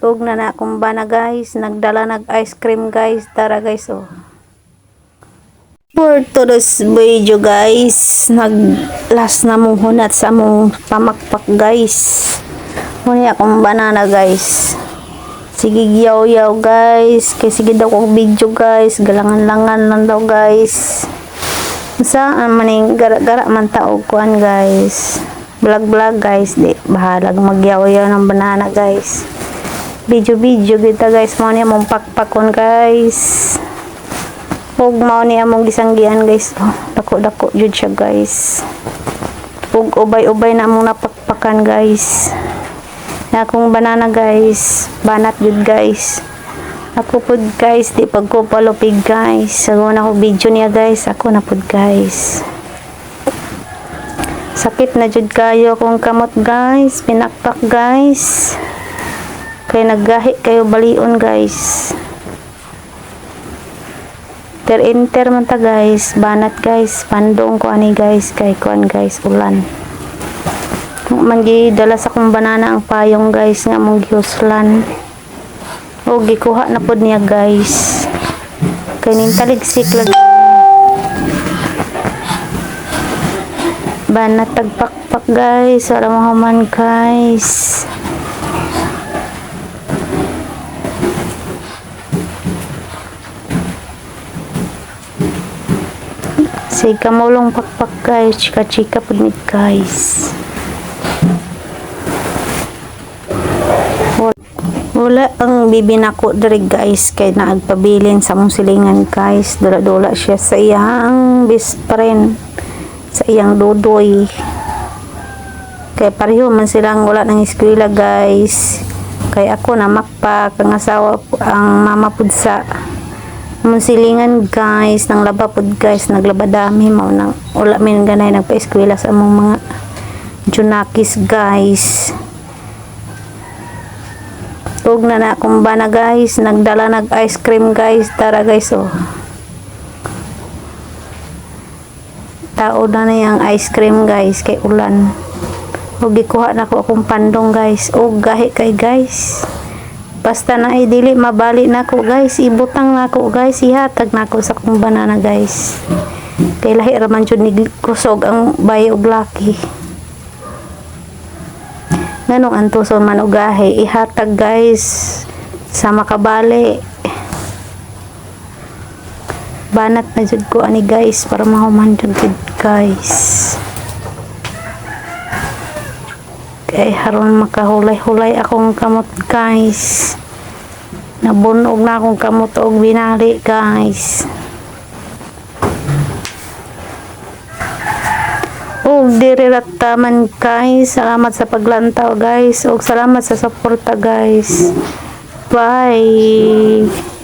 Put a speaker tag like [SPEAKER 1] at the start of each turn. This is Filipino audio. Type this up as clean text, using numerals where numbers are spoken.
[SPEAKER 1] Ug na akong bana guys, nagdala nag ice cream guys. Tara guys oh. For today's video guys, naglas na mong hunat sa mong pamakpak guys. Muna akong banana guys. Sige yaw-yaw guys. Kaya sige daw kong video guys. Galangan-langan lang daw guys. Saan maning gara-gara man taog kuan guys. Vlog-vlog guys. Di bahalag magyaw-yaw ng banana guys. Video-video kita guys. Muna mong pakpakon guys. Huwag mo niya mong gisanggihan guys. Oh, dako-dako jud siya guys. Huwag ubay-ubay na mong napakpakan guys. Na akong banana guys. Banat jud guys. Ako pod guys. Di pag ko palupig guys. Sago na ko video niya guys. Ako na pod guys. Sakit na jud kayo akong kamot guys. Pinakpak guys. Kaya naggahi kayo balion guys. Enter man ta guys, banat guys, pandong ko ani guys, kay kuan guys, ulan. Man dala sa kong banana ang payong guys nga mong gihuslan. O gikuha na pod niya guys. Kay nintaligsik lang. Banat tagpakpak guys, wala mahuman guys. Say kamulong pakpak guys, chika-chika pud guys. Wala ang bibi nako diri guys kay naagpabilin sa mong silingan guys. Dula-dula siya sa iyang best friend, sa iyang dudoy. Kay pareho man silang wala nang eskwela guys. Kay ako na makpak ang asawa ang mama pud sa silingan guys, nang laba pod guys, naglaba dami mao nang wala min ganay nagpa-eskwela sa among mga junakis guys. Ug na akong bana guys, nagdala nag ice cream guys. Tara guys oh. Tao na yang ice cream guys kay ulan. Ug gikuha na ko akong pandong guys. Ug gahi kay guys. Basta na dili mabali nako guys, ibutang nako guys, ihatag nako sa kong banana guys. Kay lahi ra man jud ni kusog ang bayo og laki. Nganong antuson man og gahi, ihatag guys sa makabali. Banat na jud ko ani guys para mahuman jud guys. Kay haron makahulay-hulay akong kamot guys. Nabunog na akong kamot og binali guys. Og diri rataman guys. Salamat sa paglantaw guys. Og salamat sa suporta guys. Bye.